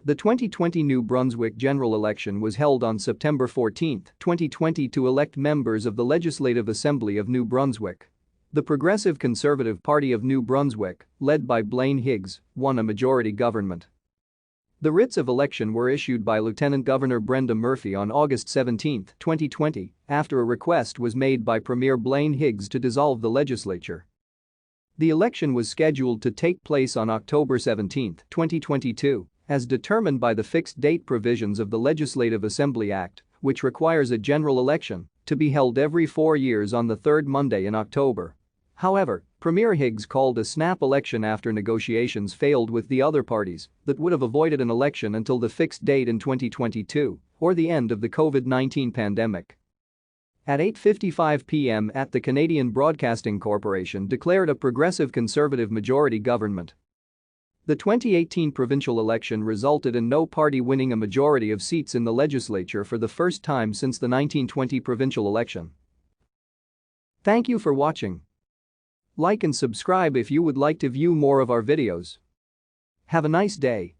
The 2020 New Brunswick general election was held on September 14, 2020 to elect members of the Legislative Assembly of New Brunswick. The Progressive Conservative Party of New Brunswick, led by Blaine Higgs, won a majority government. The writs of election were issued by Lieutenant Governor Brenda Murphy on August 17, 2020, after a request was made by Premier Blaine Higgs to dissolve the legislature. The election was scheduled to take place on October 17, 2022, as determined by the fixed date provisions of the Legislative Assembly Act, which requires a general election to be held every 4 years on the third Monday in October. However, Premier Higgs called a snap election after negotiations failed with the other parties that would have avoided an election until the fixed date in 2022 or the end of the COVID-19 pandemic. At 8:55 p.m. the Canadian Broadcasting Corporation declared a progressive conservative majority government. The 2018 provincial election resulted in no party winning a majority of seats in the legislature for the first time since the 1920 provincial election. Thank you for watching. Like and subscribe if you would like to view more of our videos. Have a nice day.